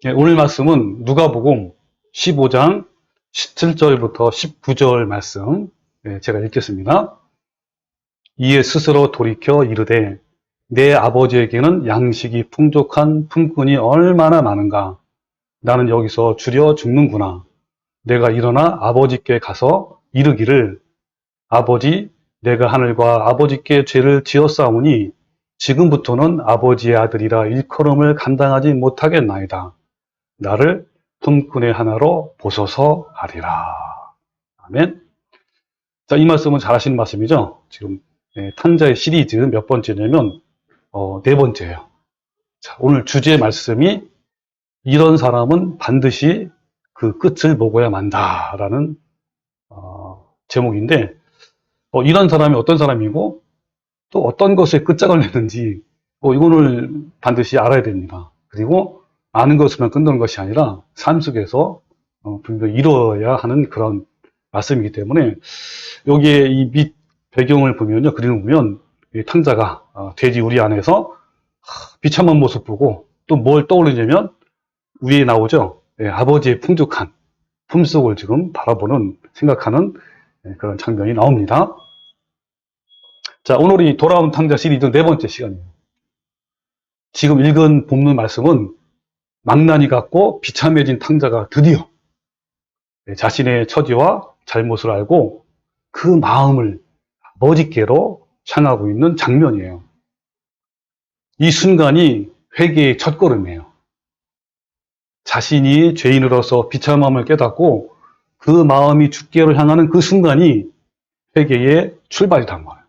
예, 오늘 말씀은 누가복음 15장 17절부터 19절 말씀, 제가 읽겠습니다. 이에 스스로 돌이켜 이르되 내 아버지에게는 양식이 풍족한 품꾼이 얼마나 많은가. 나는 여기서 줄여 죽는구나. 내가 일어나 아버지께 가서 이르기를 아버지, 내가 하늘과 아버지께 죄를 지었사오니 지금부터는 아버지의 아들이라 일컬음을 감당하지 못하겠나이다. 나를 품꾼의 하나로 보소서 하리라. 아멘. 자, 이 말씀은 잘 하시는 말씀이죠. 지금 탕자의 시리즈 몇 번째냐면 네 번째예요. 자, 오늘 주제 말씀이 이런 사람은 반드시 그 끝을 먹어야 만다라는 제목인데 이런 사람이 어떤 사람이고 또 어떤 것에 끝장을 내는지 이거를 반드시 알아야 됩니다. 그리고 아는 것으로만 끝나는 것이 아니라 삶 속에서 분명히 이루어야 하는 그런 말씀이기 때문에 여기에 이 밑 배경을 보면요, 그림을 보면 이 탕자가 돼지 우리 안에서 비참한 모습 보고 또 뭘 떠올리냐면 위에 나오죠. 아버지의 풍족한 품속을 지금 바라보는 생각하는 그런 장면이 나옵니다. 자, 오늘이 돌아온 탕자 시리즈 네 번째 시간이에요. 지금 읽은 본문 말씀은 망나니 같고 비참해진 탕자가 드디어 자신의 처지와 잘못을 알고 그 마음을 아버지께로 향하고 있는 장면이에요. 이 순간이 회개의 첫걸음이에요. 자신이 죄인으로서 비참함을 깨닫고 그 마음이 주께로 향하는 그 순간이 회개의 출발이란 말이에요.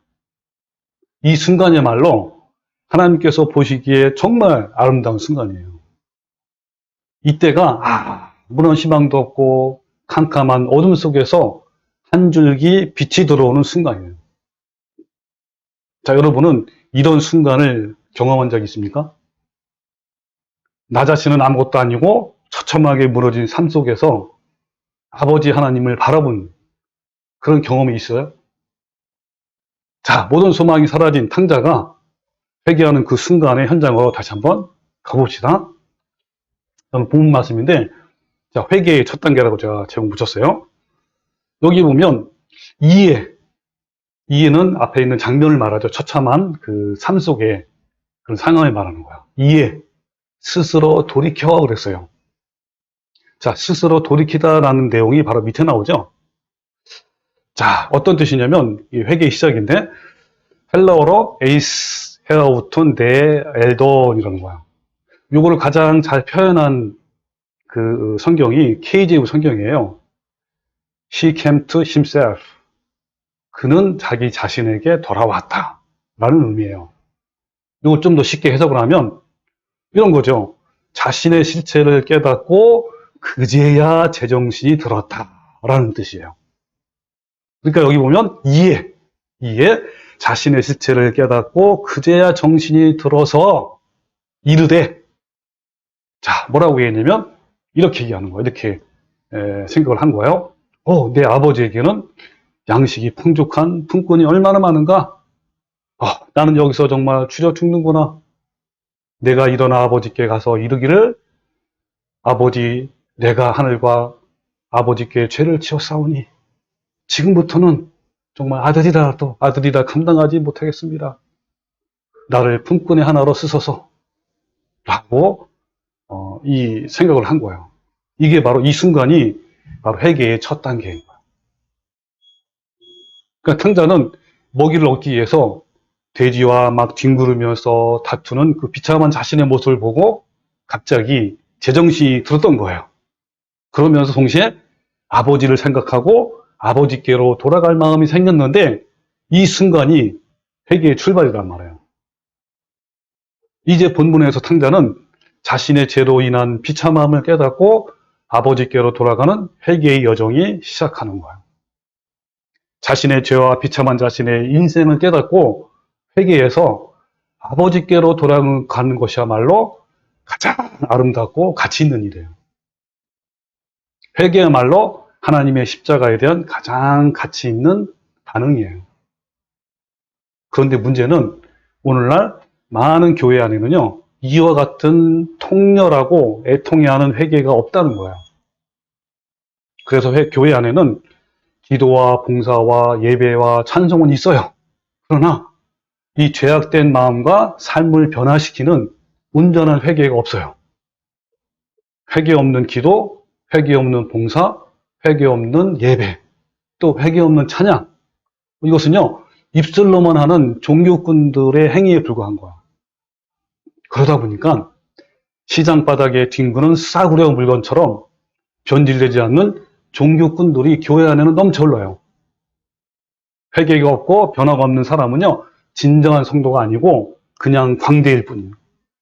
이 순간이야말로 하나님께서 보시기에 정말 아름다운 순간이에요. 이때가 아무런 희망도 없고 캄캄한 어둠 속에서 한 줄기 빛이 들어오는 순간이에요. 자, 여러분은 이런 순간을 경험한 적 있습니까? 나 자신은 아무것도 아니고 처참하게 무너진 삶 속에서 아버지 하나님을 바라본 그런 경험이 있어요? 자, 모든 소망이 사라진 탕자가 회개하는 그 순간의 현장으로 다시 한번 가봅시다. 본문 말씀인데, 자, 회개의 첫 단계라고 제가 제목 붙였어요. 여기 보면 이해는 앞에 있는 장면을 말하죠. 처참한 그 삶 속의 그런 상황을 말하는 거야. 이해, 스스로 돌이켜 그랬어요. 자, 스스로 돌이키다라는 내용이 바로 밑에 나오죠. 자, 어떤 뜻이냐면 이 회개의 시작인데 헬라어로 에이스 헤아우툰 데 엘돈이라는 거야. 요거를 가장 잘 표현한 그 성경이 KJV 성경이에요. He came to himself. 그는 자기 자신에게 돌아왔다 라는 의미예요. 이거 좀 더 쉽게 해석을 하면 이런 거죠. 자신의 실체를 깨닫고 그제야 제정신이 들었다 라는 뜻이에요. 그러니까 여기 보면 이해, 자신의 실체를 깨닫고 그제야 정신이 들어서 이르되, 자, 뭐라고 얘기했냐면 이렇게 얘기하는 거예요. 이렇게 생각을 한 거예요. 내 아버지에게는 양식이 풍족한 품꾼이 얼마나 많은가? 나는 여기서 정말 줄여 죽는구나. 내가 일어나 아버지께 가서 이르기를 아버지, 내가 하늘과 아버지께 죄를 지었사오니 지금부터는 정말 아들이라 감당하지 못하겠습니다. 나를 품꾼의 하나로 쓰소서 라고 이 생각을 한 거예요. 이게 바로 이 순간이 바로 회개의 첫 단계인 거예요. 그러니까 탕자는 먹이를 얻기 위해서 돼지와 막 뒹구르면서 다투는 그 비참한 자신의 모습을 보고 갑자기 제정신이 들었던 거예요. 그러면서 동시에 아버지를 생각하고 아버지께로 돌아갈 마음이 생겼는데 이 순간이 회개의 출발이란 말이에요. 이제 본문에서 탕자는 자신의 죄로 인한 비참함을 깨닫고 아버지께로 돌아가는 회개의 여정이 시작하는 거예요. 자신의 죄와 비참한 자신의 인생을 깨닫고 회개해서 아버지께로 돌아가는 것이야말로 가장 아름답고 가치 있는 일이에요. 회개야말로 하나님의 십자가에 대한 가장 가치 있는 반응이에요. 그런데 문제는 오늘날 많은 교회 안에는요, 이와 같은 통렬하고 애통해하는 회개가 없다는 거예요. 그래서 교회 안에는 기도와 봉사와 예배와 찬송은 있어요. 그러나 이 죄악된 마음과 삶을 변화시키는 온전한 회개가 없어요. 회개 없는 기도, 회개 없는 봉사, 회개 없는 예배, 또 회개 없는 찬양. 이것은요, 입술로만 하는 종교꾼들의 행위에 불과한 거야. 그러다 보니까 시장 바닥에 뒹구는 싸구려 물건처럼 변질되지 않는 종교꾼들이 교회 안에는 넘쳐 흘러요. 회개가 없고 변화가 없는 사람은요, 진정한 성도가 아니고 그냥 광대일 뿐이에요.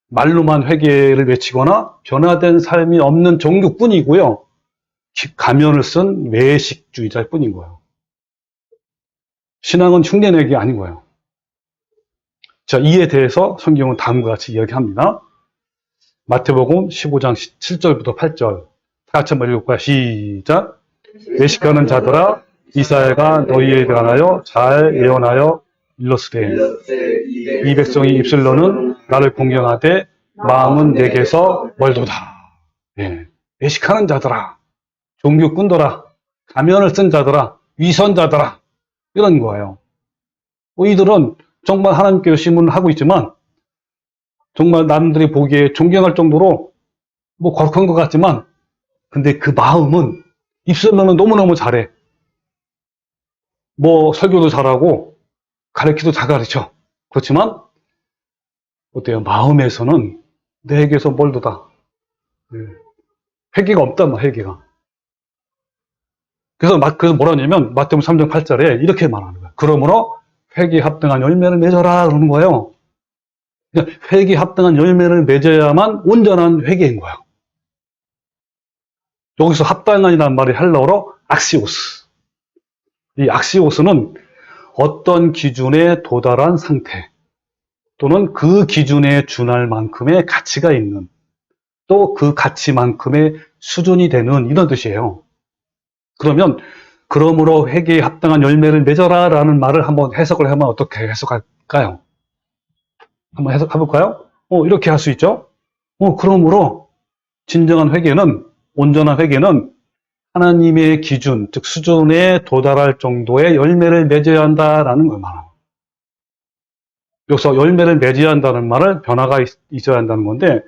말로만 회개를 외치거나 변화된 삶이 없는 종교뿐이고요. 가면을 쓴 외식주의자일 뿐인 거예요. 신앙은 흉내내기 아닌 거예요. 자, 이에 대해서 성경은 다음과 같이 이야기합니다. 마태복음 15장 7절부터 8절. 다 같이 한번 읽을까요? 시작. 외식하는 자들아, 이사야가 너희에 관하여 잘 예언하여 일렀으되 이 백성이 입술로는 나를 공경하되 마음은 내게서 멀도다. 예. 외식하는 자들아, 종교꾼들아, 가면을 쓴 자들아, 위선자들아, 이런 거예요. 이들은 정말 하나님께 열심히 하고 있지만 정말 남들이 보기에 존경할 정도로 뭐 거룩한 것 같지만 근데 그 마음은 입술로는 너무너무 잘해. 뭐 설교도 잘하고 가르치도 잘 가르쳐. 그렇지만 어때요? 마음에서는 내게서 멀도다. 회개가 없단 말이야, 회개가. 그래서 뭐라 하냐면 마태복음 3장 8절에 이렇게 말하는 거야. 그러므로 회개에 합당한 열매를 맺어라 그러는 거예요. 회개에 합당한 열매를 맺어야만 온전한 회개인 거예요. 여기서 합당한이라는 말이 헬라어로 악시오스. 이 악시오스는 어떤 기준에 도달한 상태 또는 그 기준에 준할 만큼의 가치가 있는 또 그 가치만큼의 수준이 되는 이런 뜻이에요. 그러면 그러므로 회개에 합당한 열매를 맺어라 라는 말을 한번 해석을 하면 어떻게 해석할까요? 한번 해석해볼까요? 이렇게 할 수 있죠. 그러므로 진정한 회개는, 온전한 회개는 하나님의 기준, 즉 수준에 도달할 정도의 열매를 맺어야 한다라는 걸 말합니다. 여기서 열매를 맺어야 한다는 말을 변화가 있어야 한다는 건데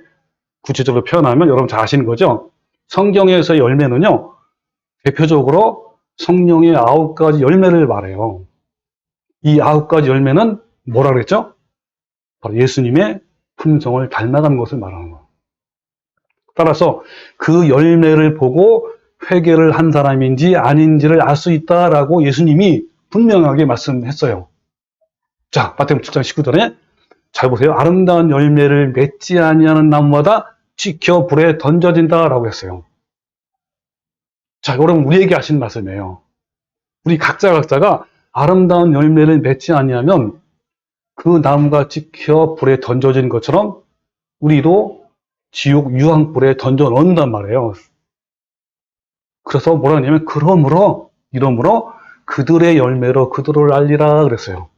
구체적으로 표현하면 여러분 잘 아시는 거죠? 성경에서의 열매는요, 대표적으로 성령의 9가지 열매를 말해요. 이 9가지 열매는 뭐라 그랬죠? 바로 예수님의 품성을 닮아가는 것을 말하는 거예요. 따라서 그 열매를 보고 회개를 한 사람인지 아닌지를 알 수 있다라고 예수님이 분명하게 말씀했어요. 자, 마태복음 7장 19절에 잘 보세요. 아름다운 열매를 맺지 아니하는 나무마다 찍혀 불에 던져진다라고 했어요. 자, 여러분 우리에게 하신 말씀이에요. 우리 각자가 아름다운 열매를 맺지 아니하면 그 나무가 찍혀 불에 던져진 것처럼 우리도 지옥 유황불에 던져 넣는단 말이에요. 그래서 뭐라 하냐면 이러므로 그들의 열매로 그들을 알리라 그랬어요.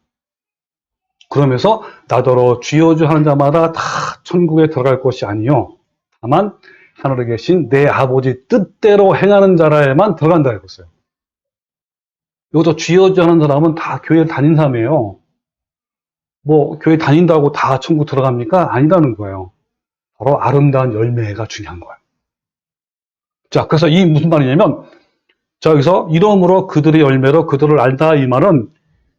그러면서 나더러 주여 주 하는 자마다 다 천국에 들어갈 것이 아니요 다만 하늘에 계신 내 아버지 뜻대로 행하는 자라에만 들어간다 했어요. 여기서 주여 주 하는 사람은 다 교회 다닌 사람이에요. 뭐 교회 다닌다고 다 천국 들어갑니까? 아니라는 거예요. 바로 아름다운 열매가 중요한 거예요. 자, 그래서 이 무슨 말이냐면, 자, 여기서 이러므로 그들의 열매로 그들을 알다 이 말은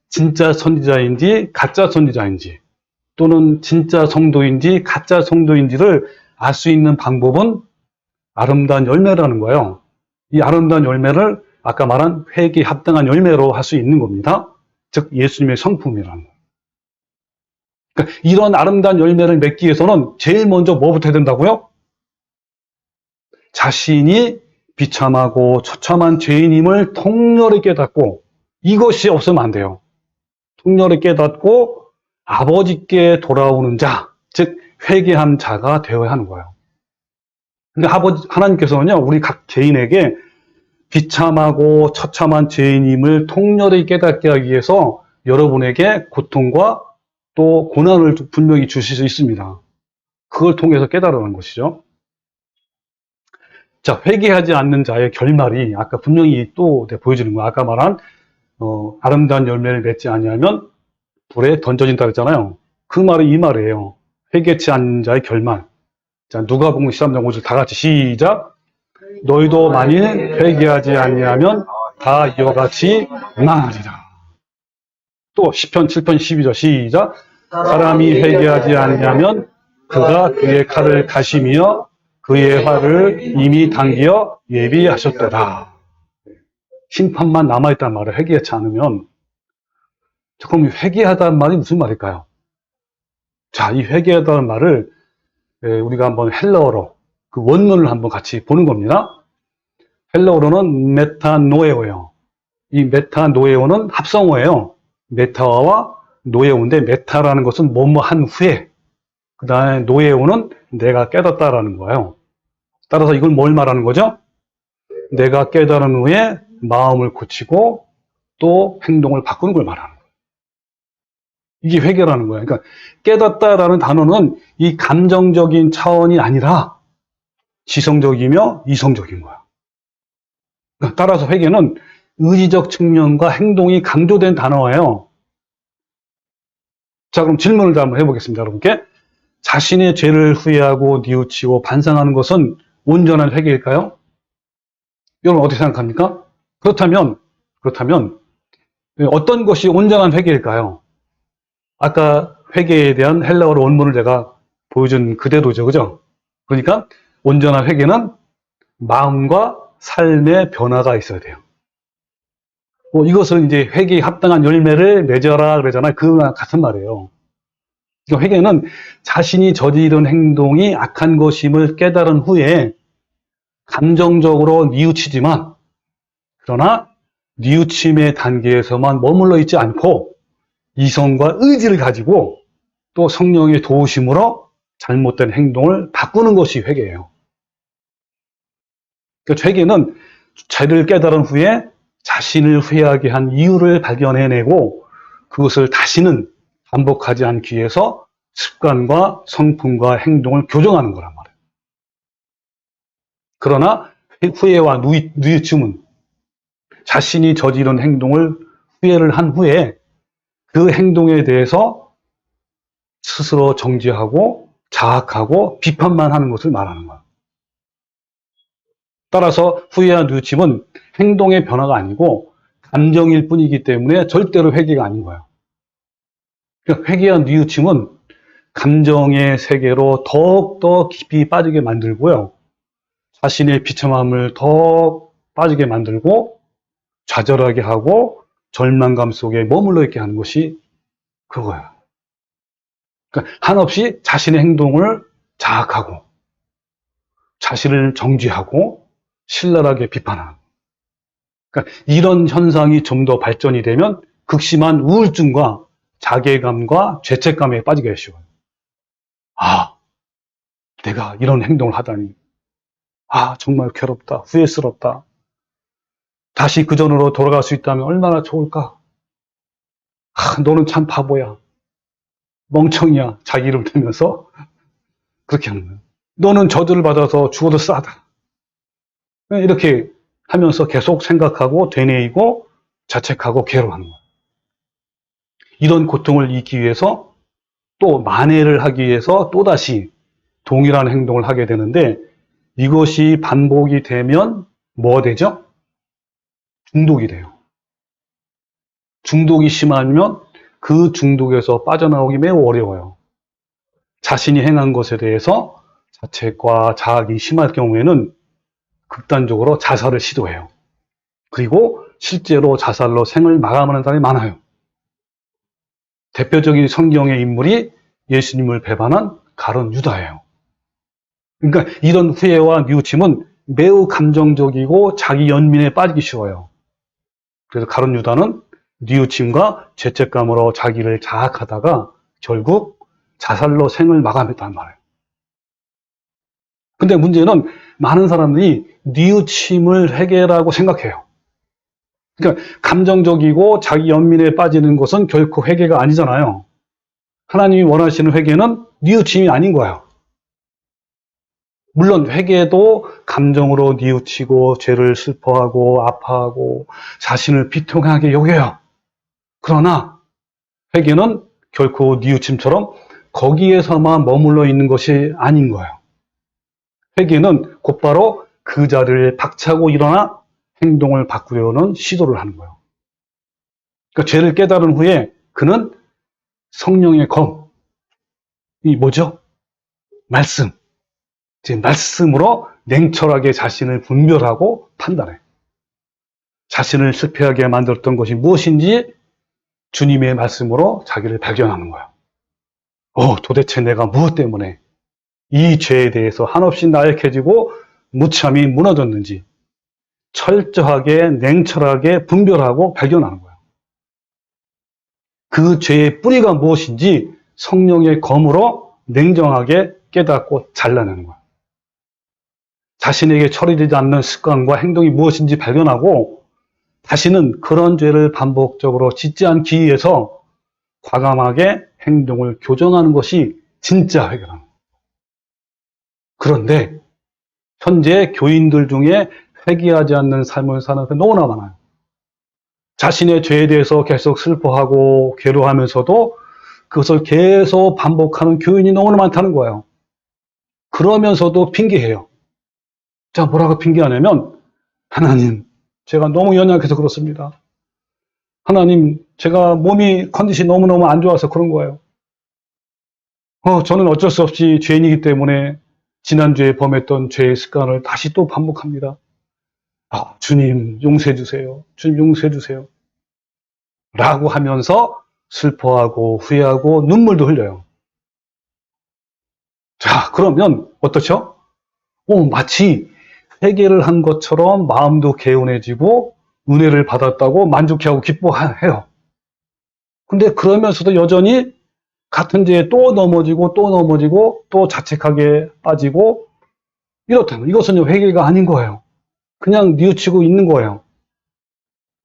진짜 선지자인지 가짜 선지자인지 또는 진짜 성도인지 가짜 성도인지를 알 수 있는 방법은 아름다운 열매라는 거예요. 이 아름다운 열매를 아까 말한 회개에 합당한 열매로 할 수 있는 겁니다. 즉 예수님의 성품이라는 거예요. 그러니까 이런 아름다운 열매를 맺기 위해서는 제일 먼저 뭐부터 해야 된다고요? 자신이 비참하고 처참한 죄인임을 통렬히 깨닫고 이것이 없으면 안 돼요. 통렬히 깨닫고 아버지께 돌아오는 자, 즉 회개한 자가 되어야 하는 거예요. 근데 하나님께서는요, 우리 각 개인에게 비참하고 처참한 죄인임을 통렬히 깨닫게 하기 위해서 여러분에게 고통과 또 고난을 분명히 주실 수 있습니다. 그걸 통해서 깨달아는 것이죠. 자, 회개하지 않는 자의 결말이 아까 분명히 또 보여주는 거야. 아까 말한 아름다운 열매를 맺지 아니하면 불에 던져진다 그랬잖아요. 그 말이 이 말이에요. 회개치 않는 자의 결말. 자, 누가복음 13장 5절 다 같이 시작. 너희도 만일 회개하지 아니하면 다 이와 같이 망하리라. 또 시편 7편 12절 시작. 사람이 회개하지 아니하면 그가 그의 칼을 가시며 그의 화를 이미 당겨 예비하셨더라. 심판만 남아있다는 말을 회개하지 않으면, 그럼 회개하다는 말이 무슨 말일까요? 자, 이 회개하다는 말을 우리가 한번 헬라어로 그 원문을 한번 같이 보는 겁니다. 헬라어로는 메타노에오예요. 이 메타노에오는 합성어예요. 메타와 노에오인데, 메타라는 것은 뭐뭐 한 후에, 그 다음에 노에오는 내가 깨닫다라는 거예요. 따라서 이걸 뭘 말하는 거죠? 내가 깨달은 후에 마음을 고치고 또 행동을 바꾸는 걸 말하는 거예요. 이게 회개라는 거예요. 그러니까 깨닫다라는 단어는 이 감정적인 차원이 아니라 지성적이며 이성적인 거야. 그러니까 따라서 회개는 의지적 측면과 행동이 강조된 단어예요. 자, 그럼 질문을 한번 해보겠습니다, 여러분께. 자신의 죄를 후회하고 뉘우치고 반성하는 것은 온전한 회개일까요? 여러분 어떻게 생각합니까? 그렇다면 어떤 것이 온전한 회개일까요? 아까 회개에 대한 헬라어로 원문을 제가 보여준 그대로죠, 그죠? 그러니까 온전한 회개는 마음과 삶의 변화가 있어야 돼요. 이것을 이제 회개에 합당한 열매를 맺어라 그러잖아요. 그거랑 같은 말이에요. 그러니까 회개는 자신이 저지른 행동이 악한 것임을 깨달은 후에 감정적으로 뉘우치지만, 그러나 뉘우침의 단계에서만 머물러 있지 않고 이성과 의지를 가지고 또 성령의 도우심으로 잘못된 행동을 바꾸는 것이 회개예요. 그러니까 회개는 죄를 깨달은 후에 자신을 후회하게 한 이유를 발견해내고 그것을 다시는 반복하지 않기 위해서 습관과 성품과 행동을 교정하는 거란 말이에요. 그러나 후회와 뉘우침은 자신이 저지른 행동을 후회를 한 후에 그 행동에 대해서 스스로 정죄하고 자학하고 비판만 하는 것을 말하는 거예요. 따라서 후회와 뉘우침은 행동의 변화가 아니고 감정일 뿐이기 때문에 절대로 회개가 아닌 거예요. 그러니까 회개와 뉘우침은 감정의 세계로 더욱더 깊이 빠지게 만들고요. 자신의 비참함을 더 빠지게 만들고 좌절하게 하고 절망감 속에 머물러 있게 하는 것이 그거예요. 그러니까 한없이 자신의 행동을 자학하고 자신을 정죄하고 신랄하게 비판하는. 그러니까 이런 현상이 좀 더 발전이 되면 극심한 우울증과 자괴감과 죄책감에 빠지게 쉬워요. 아, 내가 이런 행동을 하다니. 아, 정말 괴롭다. 후회스럽다. 다시 그 전으로 돌아갈 수 있다면 얼마나 좋을까? 아, 너는 참 바보야. 멍청이야. 자기 이름 대면서 그렇게 하는 거예요. 너는 저주를 받아서 죽어도 싸다. 이렇게 하면서 계속 생각하고 되뇌이고 자책하고 괴로워하는 거예요. 이런 고통을 잊기 위해서 또 만회를 하기 위해서 또다시 동일한 행동을 하게 되는데, 이것이 반복이 되면 뭐가 되죠? 중독이 돼요. 중독이 심하면 그 중독에서 빠져나오기 매우 어려워요. 자신이 행한 것에 대해서 자책과 자학이 심할 경우에는 극단적으로 자살을 시도해요. 그리고 실제로 자살로 생을 마감하는 사람이 많아요. 대표적인 성경의 인물이 예수님을 배반한 가룟 유다예요. 그러니까 이런 후회와 뉘우침은 매우 감정적이고 자기 연민에 빠지기 쉬워요. 그래서 가룟 유다는 뉘우침과 죄책감으로 자기를 자학하다가 결국 자살로 생을 마감했단 말이에요. 근데 문제는 많은 사람들이 뉘우침을 회개라고 생각해요. 그러니까 감정적이고 자기 연민에 빠지는 것은 결코 회개가 아니잖아요. 하나님이 원하시는 회개는 뉘우침이 아닌 거예요. 물론 회개도 감정으로 뉘우치고 죄를 슬퍼하고 아파하고 자신을 비통하게 여겨요. 그러나 회개는 결코 뉘우침처럼 거기에서만 머물러 있는 것이 아닌 거예요. 회개는 곧바로 그 자리를 박차고 일어나 행동을 바꾸려는 시도를 하는 거예요. 그러니까 죄를 깨달은 후에 그는 성령의 검, 이 뭐죠? 말씀. 말씀으로 냉철하게 자신을 분별하고 판단해. 자신을 실패하게 만들었던 것이 무엇인지 주님의 말씀으로 자기를 발견하는 거예요. 도대체 내가 무엇 때문에 이 죄에 대해서 한없이 나약해지고 무참히 무너졌는지 철저하게 냉철하게 분별하고 발견하는 거예요. 그 죄의 뿌리가 무엇인지 성령의 검으로 냉정하게 깨닫고 잘라내는 거예요. 자신에게 처리되지 않는 습관과 행동이 무엇인지 발견하고 다시는 그런 죄를 반복적으로 짓지 않기 위해서 과감하게 행동을 교정하는 것이 진짜 회개라는 거예요. 그런데 현재 교인들 중에 회개하지 않는 삶을 사는 게 너무나 많아요. 자신의 죄에 대해서 계속 슬퍼하고 괴로워하면서도 그것을 계속 반복하는 교인이 너무나 많다는 거예요. 그러면서도 핑계해요. 자, 뭐라고 핑계하냐면 하나님, 제가 너무 연약해서 그렇습니다. 하나님, 제가 몸이 컨디션이 너무너무 안 좋아서 그런 거예요. 저는 어쩔 수 없이 죄인이기 때문에 지난주에 범했던 죄의 습관을 다시 또 반복합니다. 주님 용서해 주세요. 주님 용서해 주세요. 라고 하면서 슬퍼하고 후회하고 눈물도 흘려요. 자, 그러면 어떻죠? 마치 회개를 한 것처럼 마음도 개운해지고 은혜를 받았다고 만족해하고 기뻐해요. 근데 그러면서도 여전히 같은 죄에 또 넘어지고 또 넘어지고 또 자책하게 빠지고 이렇다면 이것은 회개가 아닌 거예요. 그냥 뉘우치고 있는 거예요.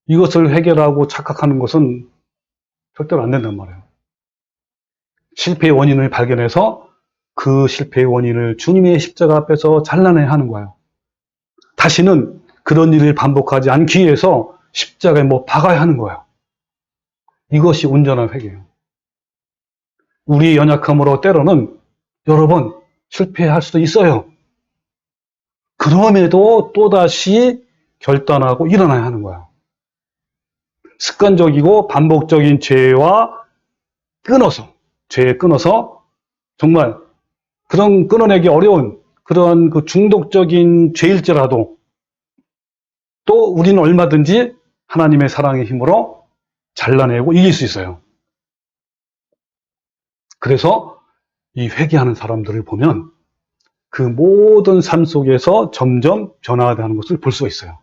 이것을 회개라고 착각하는 것은 절대로 안 된단 말이에요. 실패의 원인을 발견해서 그 실패의 원인을 주님의 십자가 앞에서 잘라내야 하는 거예요. 다시는 그런 일을 반복하지 않기 위해서 십자가에 박아야 하는 거예요. 이것이 온전한 회개예요. 우리의 연약함으로 때로는 여러 번 실패할 수도 있어요. 그럼에도 또다시 결단하고 일어나야 하는 거예요. 습관적이고 반복적인 죄와 죄에 끊어서 정말 그런 끊어내기 어려운 그런 그 중독적인 죄일지라도 또 우리는 얼마든지 하나님의 사랑의 힘으로 잘라내고 이길 수 있어요. 그래서 이 회개하는 사람들을 보면 그 모든 삶 속에서 점점 변화되는 것을 볼 수가 있어요.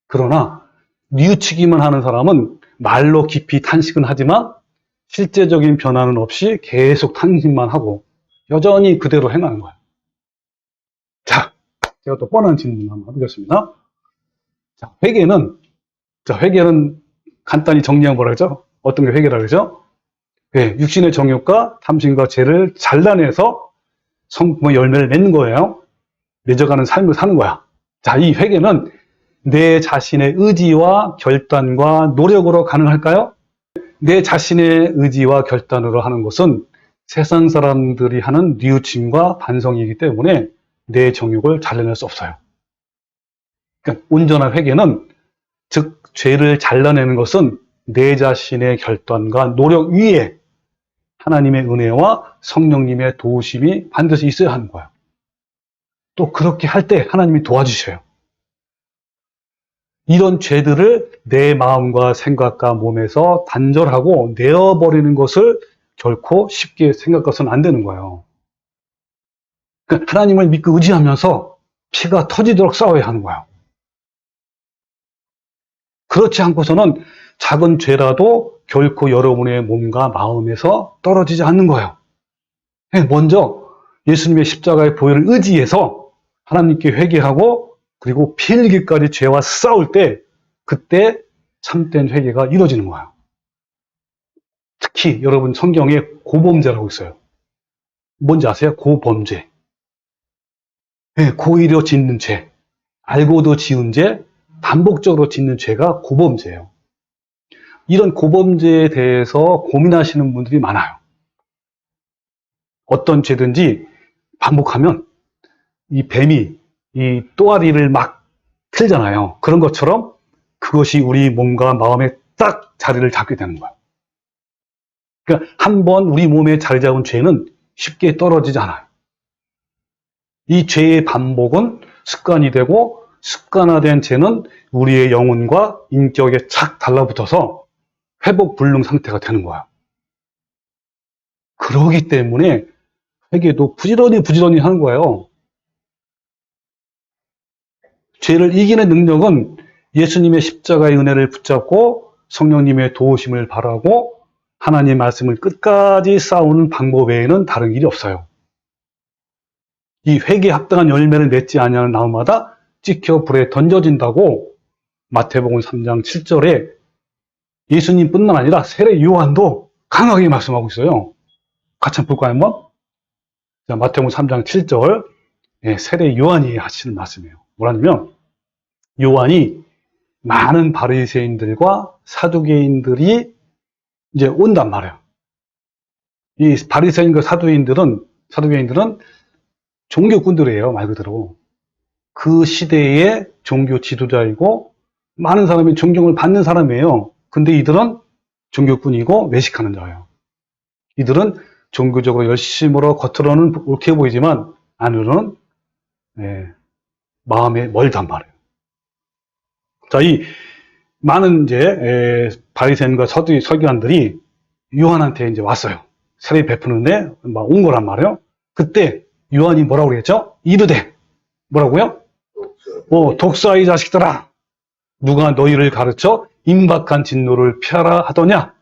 그러나 뉘우치기만 하는 사람은 말로 깊이 탄식은 하지만 실제적인 변화는 없이 계속 탄식만 하고 여전히 그대로 행하는 거예요. 자, 제가 또 뻔한 질문 한번 해보겠습니다. 자, 회개는 간단히 정리하면 뭐라 그러죠? 어떤 게 회개라 그러죠? 네, 육신의 정욕과 탐심과 죄를 잘라내서 성품의 열매를 맺는 거예요. 맺어가는 삶을 사는 거야. 자, 이 회개는 내 자신의 의지와 결단과 노력으로 가능할까요? 내 자신의 의지와 결단으로 하는 것은 세상 사람들이 하는 뉘우침과 반성이기 때문에 내 정욕을 잘라낼 수 없어요. 그러니까 온전한 회개는 즉 죄를 잘라내는 것은 내 자신의 결단과 노력 위에 하나님의 은혜와 성령님의 도우심이 반드시 있어야 하는 거예요. 또 그렇게 할 때 하나님이 도와주셔요. 이런 죄들을 내 마음과 생각과 몸에서 단절하고 내어버리는 것을 결코 쉽게 생각해서는 안 되는 거예요. 그러니까 하나님을 믿고 의지하면서 피가 터지도록 싸워야 하는 거예요. 그렇지 않고서는 작은 죄라도 결코 여러분의 몸과 마음에서 떨어지지 않는 거예요. 먼저 예수님의 십자가의 보혈을 의지해서 하나님께 회개하고 그리고 피 흘리기까지 죄와 싸울 때 그때 참된 회개가 이루어지는 거예요. 특히 여러분 성경에 고범죄라고 있어요. 뭔지 아세요? 고범죄. 예, 고의로 짓는 죄, 알고도 지은 죄, 반복적으로 짓는 죄가 고범죄예요. 이런 고범죄에 대해서 고민하시는 분들이 많아요. 어떤 죄든지 반복하면 이 뱀이 이 또아리를 막 틀잖아요. 그런 것처럼 그것이 우리 몸과 마음에 딱 자리를 잡게 되는 거예요. 그러니까 한번 우리 몸에 자리 잡은 죄는 쉽게 떨어지지 않아요. 이 죄의 반복은 습관이 되고 습관화된 죄는 우리의 영혼과 인격에 착 달라붙어서 회복 불능 상태가 되는 거예요. 그러기 때문에 회개도 부지런히 하는 거예요. 죄를 이기는 능력은 예수님의 십자가의 은혜를 붙잡고 성령님의 도우심을 바라고 하나님의 말씀을 끝까지 쌓아오는 방법 외에는 다른 길이 없어요. 이 회개에 합당한 열매를 맺지 아니하는 나무마다 찍혀 불에 던져진다고 마태복음 3장 7절에 예수님뿐만 아니라 세례 요한도 강하게 말씀하고 있어요. 같이 한번 볼까요, 한번? 자, 마태복음 3장 7절 세례 요한이 하시는 말씀이에요. 뭐라냐면 요한이 많은 바리새인들과 사두개인들이 이제 온단 말이에요. 이 바리새인과 사두개인들은 종교꾼들이에요, 말 그대로. 그 시대의 종교 지도자이고 많은 사람이 존경을 받는 사람이에요. 근데 이들은 종교꾼이고 외식하는 자예요. 이들은 종교적으로 열심으로 겉으로는 옳게 보이지만 안으로는 마음에 멀단 말이에요. 자, 이 많은 이제 바리새인과 서기관들이 요한한테 이제 왔어요. 세례 베푸는데 막 온 거란 말이에요. 그때 요한이 뭐라고 그랬죠? 이르되 뭐라고요? 독사 이 자식들아, 누가 너희를 가르쳐 임박한 진노를 피하라 하더냐?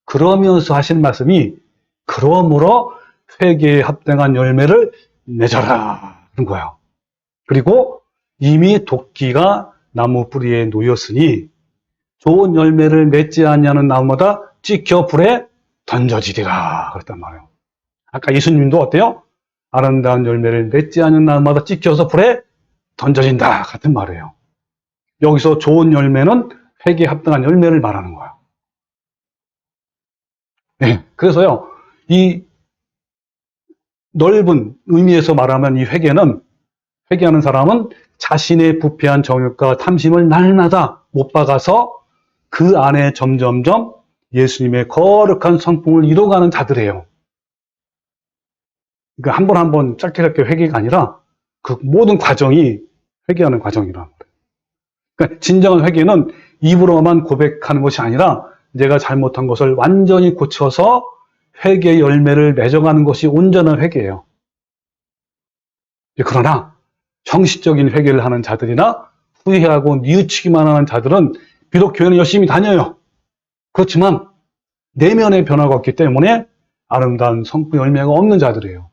그러면서 하신 말씀이 그러므로 회개에 합당한 열매를 맺어라 하는 거예요. 그리고 이미 도끼가 나무 뿌리에 놓였으니 좋은 열매를 맺지 아니하는 나무마다 찍혀 불에 던져지리라 그랬단 말이에요. 아까 예수님도 어때요? 아름다운 열매를 맺지 않는 나무마다 찍혀서 불에 던져진다 같은 말이에요. 여기서 좋은 열매는 회개에 합당한 열매를 말하는 거예요. 네, 그래서요, 이 넓은 의미에서 말하면 이 회개하는 사람은 자신의 부패한 정욕과 탐심을 날마다 못 박아서 그 안에 점점점 예수님의 거룩한 성품을 이뤄가는 자들이에요. 그러니까 한 번 한 번 짧게 회개가 아니라 그 모든 과정이 회개하는 과정이란 말이에요. 그러니까 진정한 회개는 입으로만 고백하는 것이 아니라 내가 잘못한 것을 완전히 고쳐서 회개의 열매를 맺어가는 것이 온전한 회개예요. 그러나 형식적인 회개를 하는 자들이나 후회하고 뉘우치기만 하는 자들은 비록 교회는 열심히 다녀요. 그렇지만 내면의 변화가 없기 때문에 아름다운 성품 열매가 없는 자들이에요.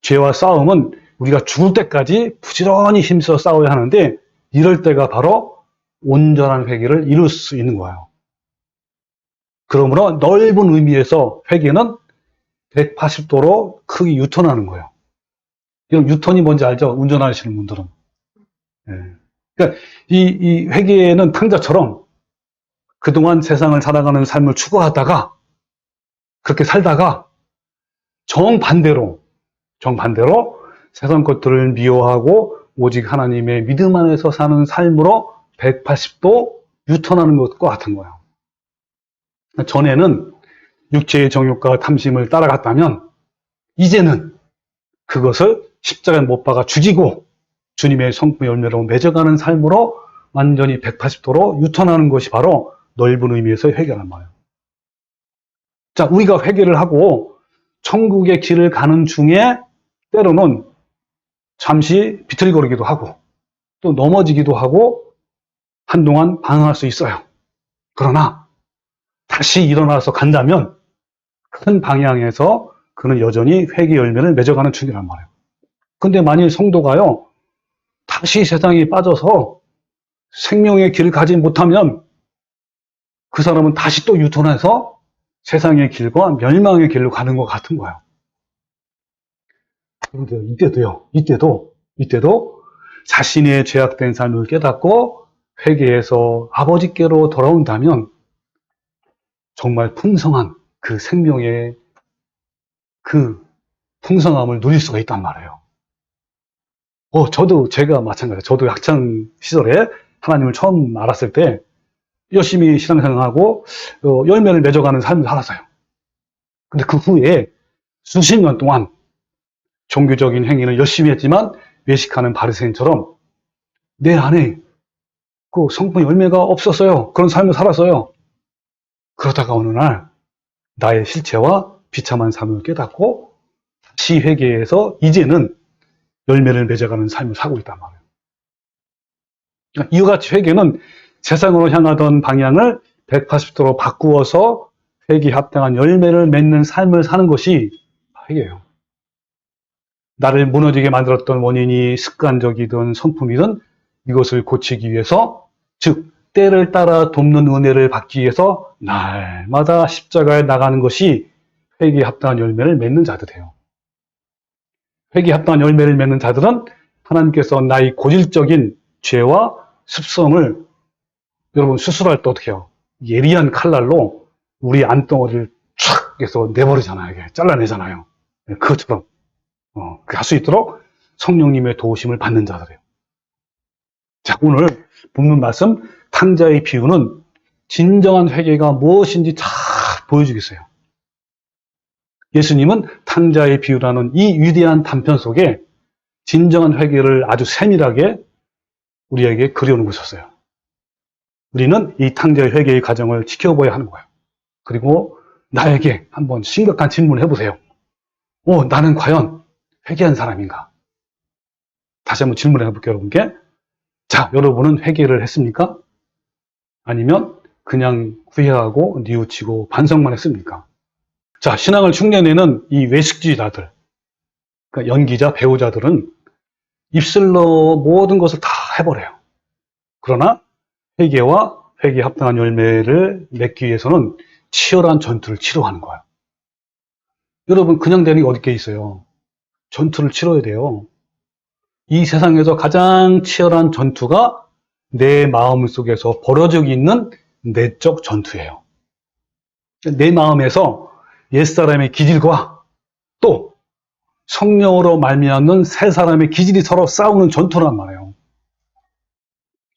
죄와 싸움은 우리가 죽을 때까지 부지런히 힘써 싸워야 하는데 이럴 때가 바로 온전한 회개를 이룰 수 있는 거예요. 그러므로 넓은 의미에서 회개는 180도로 크게 유턴하는 거예요. 이런 유턴이 뭔지 알죠? 운전하시는 분들은. 그러니까 이 회개는 탕자처럼 그동안 세상을 살아가는 삶을 추구하다가 그렇게 살다가 정반대로 세상 것들을 미워하고 오직 하나님의 믿음 안에서 사는 삶으로 180도 유턴하는 것과 같은 거예요. 전에는 육체의 정욕과 탐심을 따라갔다면 이제는 그것을 십자가에 못 박아 죽이고 주님의 성품 열매로 맺어가는 삶으로 완전히 180도로 유턴하는 것이 바로 넓은 의미에서 회개란 말이에요. 자, 우리가 회개를 하고 천국의 길을 가는 중에 때로는 잠시 비틀거리기도 하고 또 넘어지기도 하고 한동안 방황할 수 있어요. 그러나 다시 일어나서 간다면 큰 방향에서 그는 여전히 회개 열매를 맺어가는 중이란 말이에요. 근데 만일 성도가요, 다시 세상에 빠져서 생명의 길을 가지 못하면 그 사람은 다시 또 유턴해서 세상의 길과 멸망의 길로 가는 것 같은 거예요. 그런데 이때도 자신의 죄악된 삶을 깨닫고 회개해서 아버지께로 돌아온다면 정말 풍성한 그 생명의 그 풍성함을 누릴 수가 있단 말이에요. 제가 마찬가지예요. 저도 학창 시절에 하나님을 처음 알았을 때 열심히 신앙생활하고 열매를 맺어가는 삶을 살았어요. 근데 그 후에 수십 년 동안 종교적인 행위를 열심히 했지만 외식하는 바리새인처럼 내 안에 그 성품 열매가 없었어요. 그런 삶을 살았어요. 그러다가 어느 날 나의 실체와 비참한 삶을 깨닫고 다시 회개해서 이제는 열매를 맺어가는 삶을 살고 있단 말이에요. 그러니까 이와 같이 회개는 세상으로 향하던 방향을 180도로 바꾸어서 회개에 합당한 열매를 맺는 삶을 사는 것이 회개예요. 나를 무너지게 만들었던 원인이 습관적이든 성품이든 이것을 고치기 위해서, 즉 때를 따라 돕는 은혜를 받기 위해서 날마다 십자가에 나가는 것이 회개에 합당한 열매를 맺는 자들이에요. 회개에 합당한 열매를 맺는 자들은 하나님께서 나의 고질적인 죄와 습성을 여러분 수술할 때 어떻게 해요? 예리한 칼날로 우리 안덩어리를 촥 해서 내버리잖아요. 이게 잘라내잖아요. 그것처럼 할 수 있도록 성령님의 도우심을 받는 자들이에요. 자, 오늘 본문 말씀 탕자의 비유는 진정한 회개가 무엇인지 잘 보여주겠어요. 예수님은 탕자의 비유라는 이 위대한 단편 속에 진정한 회개를 아주 세밀하게 우리에게 그려놓으셨어요. 우리는 이 탕자의 회개의 과정을 지켜봐야 하는 거예요. 그리고 나에게 한번 심각한 질문을 해보세요. 나는 과연 회개한 사람인가? 다시 한번 질문을 해볼게요, 여러분께. 자, 여러분은 회개를 했습니까? 아니면 그냥 후회하고 뉘우치고 반성만 했습니까? 자, 신앙을 흉내내는 이 외식주의자들, 그러니까 연기자, 배우자들은 입술로 모든 것을 다 해버려요. 그러나 회개와 회개에 합당한 열매를 맺기 위해서는 치열한 전투를 치러하는 거예요. 여러분, 그냥 되는 게 어디 있어요? 전투를 치러야 돼요. 이 세상에서 가장 치열한 전투가 내 마음 속에서 벌어지고 있는 내적 전투예요. 내 마음에서 옛사람의 기질과 또 성령으로 말미암는 새 사람의 기질이 서로 싸우는 전투란 말이에요.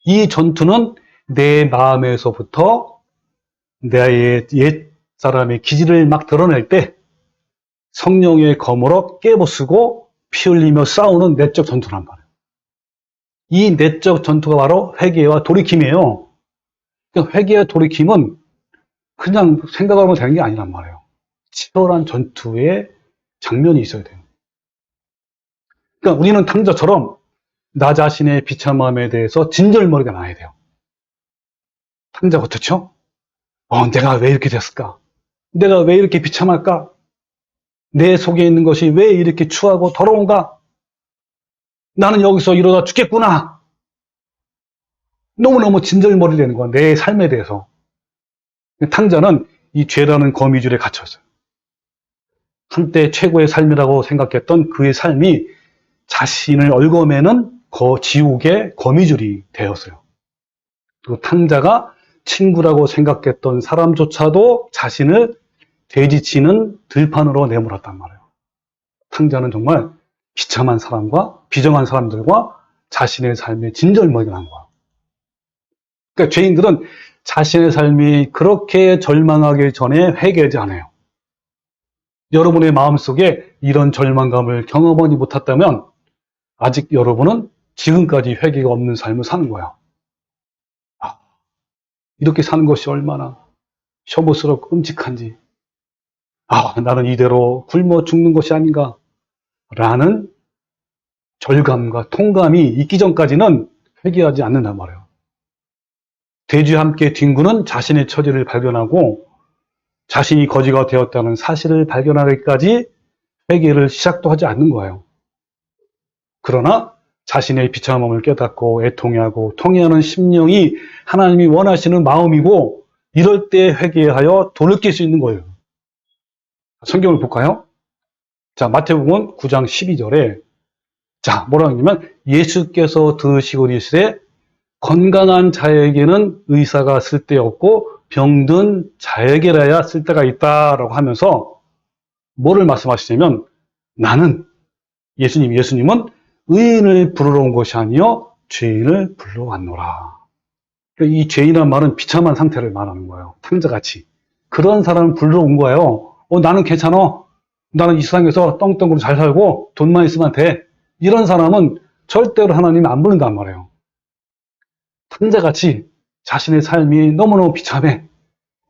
이 전투는 내 마음에서부터 내 옛사람의 기질을 막 드러낼 때 성령의 검으로 깨부수고 피 흘리며 싸우는 내적 전투란 말이에요. 이 내적 전투가 바로 회개와 돌이킴이에요. 그러니까 회개와 돌이킴은 그냥 생각하면 되는 게 아니란 말이에요. 치열한 전투의 장면이 있어야 돼요. 그러니까 우리는 탕자처럼 나 자신의 비참함에 대해서 진절머리가 나야 돼요. 탕자가 어떻죠? 내가 왜 이렇게 됐을까? 내가 왜 이렇게 비참할까? 내 속에 있는 것이 왜 이렇게 추하고 더러운가? 나는 여기서 이러다 죽겠구나. 너무너무 진절머리 되는 거야. 내 삶에 대해서. 탕자는 이 죄라는 거미줄에 갇혔어요. 한때 최고의 삶이라고 생각했던 그의 삶이 자신을 얽어매는 지옥의 거미줄이 되었어요. 그리고 탕자가 친구라고 생각했던 사람조차도 자신을 돼지치는 들판으로 내몰았단 말이에요. 탕자는 정말 비참한 사람과 비정한 사람들과 자신의 삶에 진절머리가 난 거야. 그러니까 죄인들은 자신의 삶이 그렇게 절망하기 전에 회개하지 않아요. 여러분의 마음속에 이런 절망감을 경험하지 못했다면 아직 여러분은 지금까지 회개가 없는 삶을 사는 거야. 이렇게 사는 것이 얼마나 혐오스럽고 끔찍한지. 나는 이대로 굶어 죽는 것이 아닌가 라는 절감과 통감이 있기 전까지는 회개하지 않는단 말이에요. 돼지와 함께 뒹구는 자신의 처지를 발견하고 자신이 거지가 되었다는 사실을 발견하기까지 회개를 시작도 하지 않는 거예요. 그러나 자신의 비참함을 깨닫고 애통해하고 통회하는 심령이 하나님이 원하시는 마음이고 이럴 때 회개하여 돌이킬 수 있는 거예요. 성경을 볼까요? 자, 마태복음 9장 12절에 자, 뭐라고 하냐면 예수께서 들으시고 이르시되 건강한 자에게는 의사가 쓸데없고 병든 자에게라야 쓸데가 있다라고 하면서 뭐를 말씀하시냐면 나는 예수님은 의인을 부르러 온 것이 아니요 죄인을 불러 왔노라. 그러니까 이 죄인이란 말은 비참한 상태를 말하는 거예요. 탕자같이. 그런 사람을 불러 온 거예요. 나는 괜찮아. 나는 이 세상에서 떵떵으로 잘 살고 돈만 있으면 돼. 이런 사람은 절대로 하나님이 안 부른단 말이에요. 탕자같이 자신의 삶이 너무너무 비참해.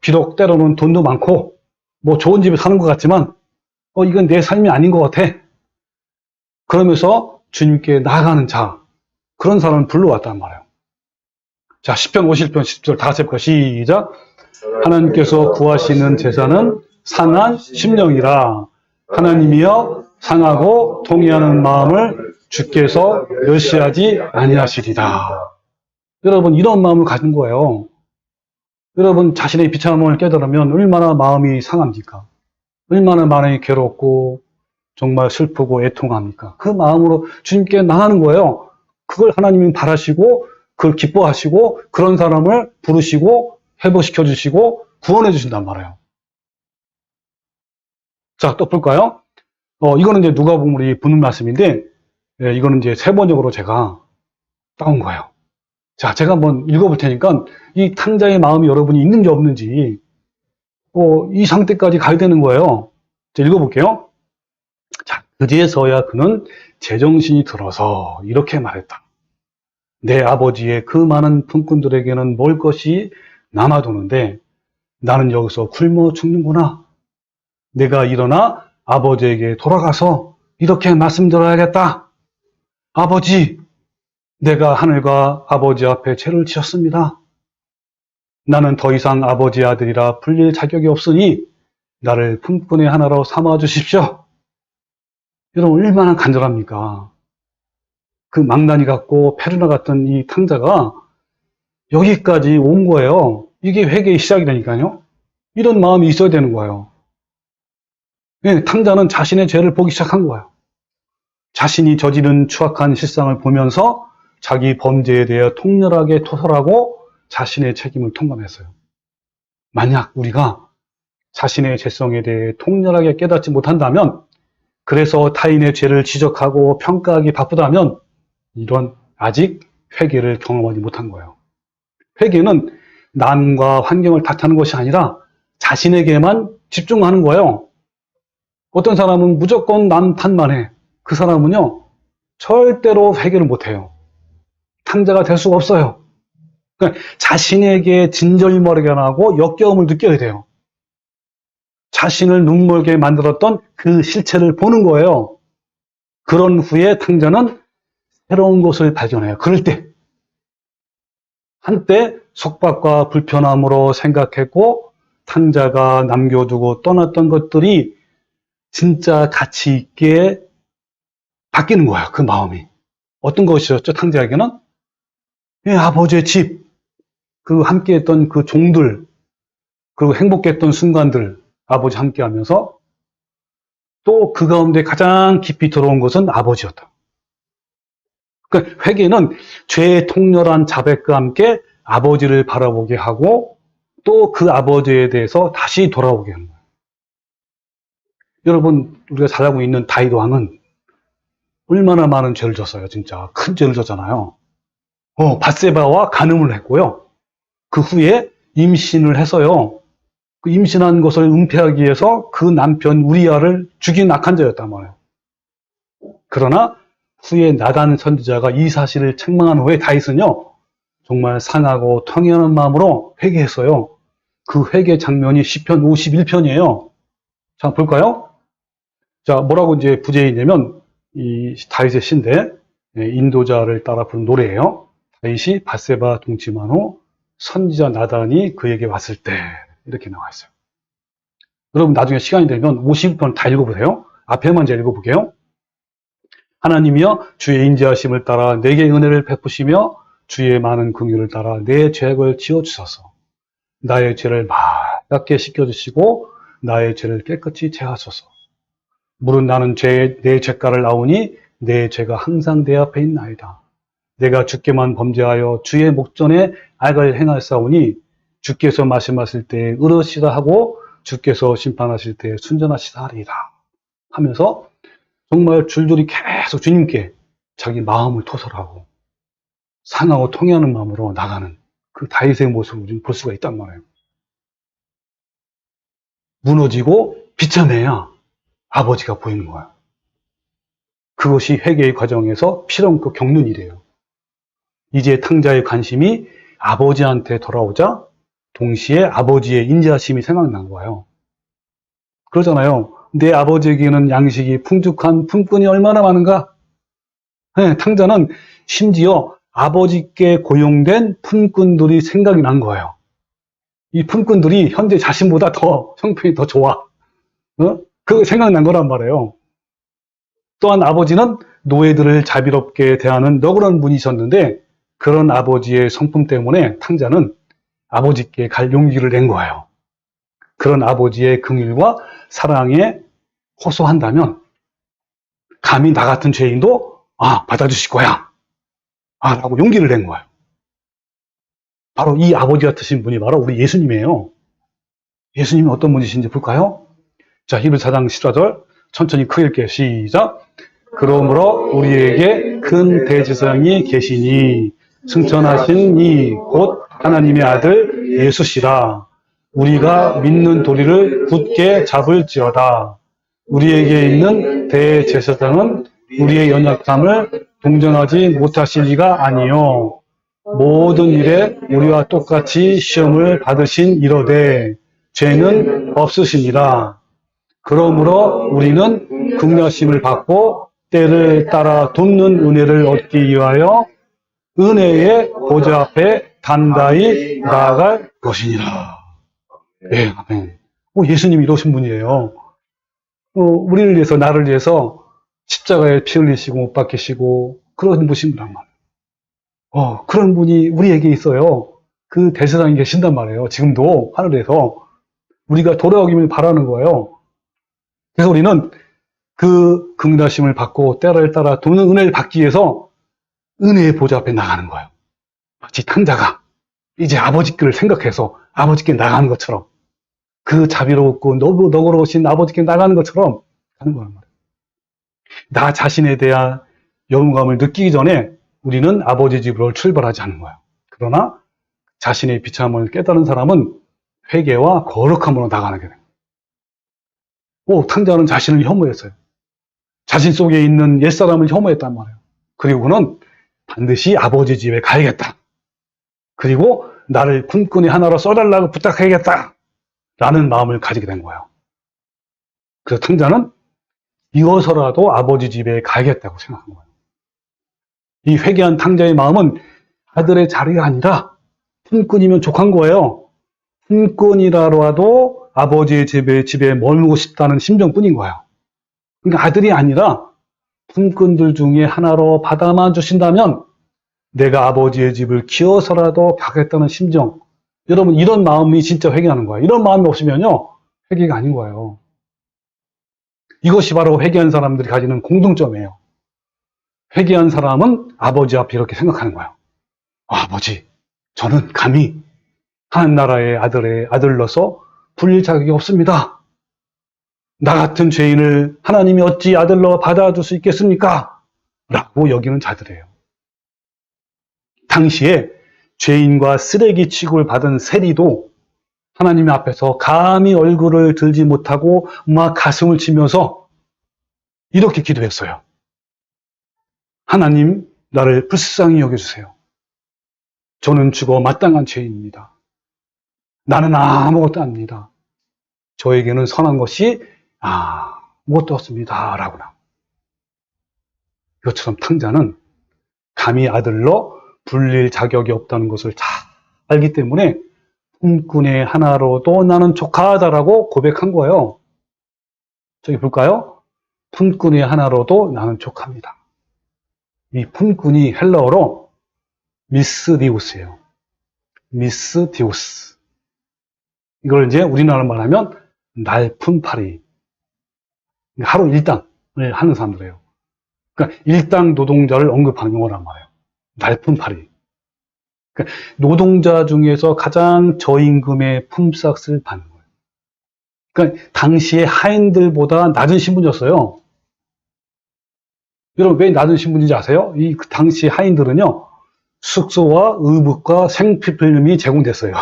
비록 때로는 돈도 많고 뭐 좋은 집에 사는 것 같지만 이건 내 삶이 아닌 것 같아. 그러면서 주님께 나아가는 자, 그런 사람을 불러왔단 말이에요. 자, 시편 50편 10절 다 같이 해볼까요? 시작. 하나님께서 구하시는 제사는 상한 심령이라. 하나님이여 상하고 통회하는 마음을 주께서 멸시하지 아니하시리다. 여러분, 이런 마음을 가진 거예요. 여러분, 자신의 비참함을 깨달으면 얼마나 마음이 상합니까? 얼마나 마음이 괴롭고 정말 슬프고 애통합니까? 그 마음으로 주님께 나가는 거예요. 그걸 하나님이 바라시고 그걸 기뻐하시고 그런 사람을 부르시고 회복시켜 주시고 구원해 주신단 말이에요. 자, 또 볼까요? 이거는 이제 누가복음 우리 붙는 말씀인데, 이거는 이제 세번역으로 제가 따온 거예요. 자, 제가 한번 읽어볼 테니까 이 탕자의 마음이 여러분이 있는지 없는지 이 상태까지 가야 되는 거예요. 자, 읽어볼게요. 자, 그제서야 그는 제정신이 들어서 이렇게 말했다. 내 아버지의 그 많은 품꾼들에게는 먹을 것이 남아도는데 나는 여기서 굶어 죽는구나. 내가 일어나 아버지에게 돌아가서 이렇게 말씀드려야겠다. 아버지, 내가 하늘과 아버지 앞에 죄를 지었습니다. 나는 더 이상 아버지의 아들이라 불릴 자격이 없으니 나를 품꾼의 하나로 삼아 주십시오. 여러분, 얼마나 간절합니까? 그 망나니 같고 페르나 같은 이 탕자가 여기까지 온 거예요. 이게 회개의 시작이라니까요. 이런 마음이 있어야 되는 거예요. 네, 탕자는 자신의 죄를 보기 시작한 거예요. 자신이 저지른 추악한 실상을 보면서 자기 범죄에 대해 통렬하게 토설하고 자신의 책임을 통감했어요. 만약 우리가 자신의 죄성에 대해 통렬하게 깨닫지 못한다면, 그래서 타인의 죄를 지적하고 평가하기 바쁘다면 이런 아직 회개를 경험하지 못한 거예요. 회개는 남과 환경을 탓하는 것이 아니라 자신에게만 집중하는 거예요. 어떤 사람은 무조건 남 탓만 해. 그 사람은요, 절대로 회개를 못해요. 탕자가 될 수가 없어요. 그러니까 자신에게 진절머리가 나고 역겨움을 느껴야 돼요. 자신을 눈멀게 만들었던 그 실체를 보는 거예요. 그런 후에 탕자는 새로운 것을 발견해요. 그럴 때 한때 속박과 불편함으로 생각했고 탕자가 남겨두고 떠났던 것들이 진짜 가치 있게 바뀌는 거야. 그 마음이. 어떤 것이었죠? 탕자에게는 아버지의 집, 그 함께했던 그 종들, 그리고 행복했던 순간들, 아버지 함께하면서 또 그 가운데 가장 깊이 들어온 것은 아버지였다. 그러니까 회개는 죄의 통렬한 자백과 함께 아버지를 바라보게 하고 또 그 아버지에 대해서 다시 돌아오게 하는 거예요. 여러분, 우리가 잘 알고 있는 다윗 왕은 얼마나 많은 죄를 졌어요. 진짜 큰 죄를 졌잖아요. 밧세바와 간음을 했고요. 그 후에 임신을 해서요. 그 임신한 것을 은폐하기 위해서 그 남편 우리아를 죽인 악한자였단 말이에요. 그러나 후에 나단 선지자가 이 사실을 책망한 후에 다윗은요, 정말 상하고 통회하는 마음으로 회개했어요. 그 회개 장면이 시편 51편이에요. 자, 볼까요? 자, 뭐라고 이제 부제있냐면, 이 다윗의 시인데, 인도자를 따라 부른 노래예요. 다윗이 밧세바 동침한 후 선지자 나단이 그에게 왔을 때, 이렇게 나와 있어요. 여러분, 나중에 시간이 되면 50편 다 읽어보세요. 앞에만 이제 읽어볼게요. 하나님이여 주의 인자하심을 따라 내게 은혜를 베푸시며 주의 많은 긍휼을 따라 내 죄악을 지어주소서. 나의 죄를 맑게 씻겨주시고 나의 죄를 깨끗이 제하소서. 물은 나는 내 죄가를 아오니 내 죄가 항상 내 앞에 있나이다. 내가 주께만 범죄하여 주의 목전에 악을 행하사오니 주께서 말씀하실 때 의로시다 하고 주께서 심판하실 때 순전하시다 하리이다 하면서 정말 줄줄이 계속 주님께 자기 마음을 토설하고 상하고 통회하는 마음으로 나가는 그 다윗의 모습을 우리는 볼 수가 있단 말이에요. 무너지고 비춰내야 아버지가 보이는 거예요. 그것이 회개의 과정에서 필연코 겪는 일이에요. 이제 탕자의 관심이 아버지한테 돌아오자 동시에 아버지의 인자심이 생각난 거예요. 그러잖아요. 내 아버지에게는 양식이 풍족한 품꾼이 얼마나 많은가? 네, 탕자는 심지어 아버지께 고용된 품꾼들이 생각이 난 거예요. 이 품꾼들이 현재 자신보다 더 형편이 더 좋아. 그거 생각난 거란 말이에요. 또한 아버지는 노예들을 자비롭게 대하는 너그러운 분이셨는데 그런 아버지의 성품 때문에 탕자는 아버지께 갈 용기를 낸 거예요. 그런 아버지의 긍휼과 사랑에 호소한다면 감히 나 같은 죄인도 받아주실 거야 라고 용기를 낸 거예요. 바로 이 아버지 같으신 분이 바로 우리 예수님이에요. 예수님이 어떤 분이신지 볼까요? 자, 히브리서 4장 14절 천천히 크게 읽게요. 시작. 그러므로 우리에게 큰 대제사장이 계시니 승천하신 이 곧 하나님의 아들 예수시라. 우리가 믿는 도리를 굳게 잡을지어다. 우리에게 있는 대제사장은 우리의 연약함을 동정하지 못하실 리가 아니요 모든 일에 우리와 똑같이 시험을 받으신 이로되 죄는 없으시니라. 그러므로 우리는 긍휼하심을 받고 때를 따라 돕는 은혜를 얻기 위하여 은혜의 보좌 앞에 단단히 나아갈 것이니라. 예, 아멘. 예수님이 이러신 분이에요. 우리를 위해서, 나를 위해서 십자가에 피 흘리시고 못 박히시고 그런 분이란 말이에요. 그런 분이 우리에게 있어요. 그 대제사장이 계신단 말이에요. 지금도 하늘에서 우리가 돌아오기를 바라는 거예요. 그래서 우리는 그 긍휼하심을 받고 때를 따라 돕는 은혜를 받기 위해서 은혜의 보좌 앞에 나가는 거예요. 마치 탕자가 이제 아버지께를 생각해서 아버지께 나가는 것처럼 그 자비롭고 너그러우신 아버지께 나가는 것처럼 가는 거란 말이에요. 나 자신에 대한 영감을 느끼기 전에 우리는 아버지 집으로 출발하지 않는 거예요. 그러나 자신의 비참함을 깨달은 사람은 회개와 거룩함으로 나가게 돼요. 탕자는 자신을 혐오했어요. 자신 속에 있는 옛사람을 혐오했단 말이에요. 그리고 그는 반드시 아버지 집에 가야겠다. 그리고 나를 품꾼이 하나로 써달라고 부탁해야겠다. 라는 마음을 가지게 된 거예요. 그래서 탕자는 이어서라도 아버지 집에 가야겠다고 생각한 거예요. 이 회개한 탕자의 마음은 아들의 자리가 아니라 품꾼이면 족한 거예요. 품꾼이라도 아버지의 집에 머물고 싶다는 심정뿐인 거예요. 그러니까 아들이 아니라 품꾼들 중에 하나로 받아만 주신다면 내가 아버지의 집을 키워서라도 가겠다는 심정. 여러분, 이런 마음이 진짜 회개하는 거예요. 이런 마음이 없으면요, 회개가 아닌 거예요. 이것이 바로 회개한 사람들이 가지는 공통점이에요. 회개한 사람은 아버지 앞에 이렇게 생각하는 거예요. 아버지, 저는 감히 하나님 나라의 아들로서 불릴 자격이 없습니다. 나 같은 죄인을 하나님이 어찌 아들로 받아줄 수 있겠습니까? 라고 여기는 자들이에요. 당시에 죄인과 쓰레기 취급을 받은 세리도 하나님 앞에서 감히 얼굴을 들지 못하고 막 가슴을 치면서 이렇게 기도했어요. 하나님, 나를 불쌍히 여겨주세요. 저는 죽어 마땅한 죄인입니다. 나는 아무것도 아닙니다. 저에게는 선한 것이 아무것도 없습니다. 라구나. 이것처럼 탕자는 감히 아들로 불릴 자격이 없다는 것을 잘 알기 때문에 품꾼의 하나로도 나는 족하다라고 고백한 거예요. 저기 볼까요? 품꾼의 하나로도 나는 족합니다. 이 품꾼이 헬라어로 미스디우스예요. 미스디우스. 이걸 이제 우리나라로 말하면 날품팔이. 하루 일당을 하는 사람들이에요. 그러니까 일당 노동자를 언급하는 용어란 말이에요. 날품팔이. 그러니까 노동자 중에서 가장 저임금의 품삯을 받는 거예요. 그러니까 당시에 하인들보다 낮은 신분이었어요. 여러분 왜 낮은 신분인지 아세요? 그 당시 하인들은요, 숙소와 의복과 생필품이 제공됐어요.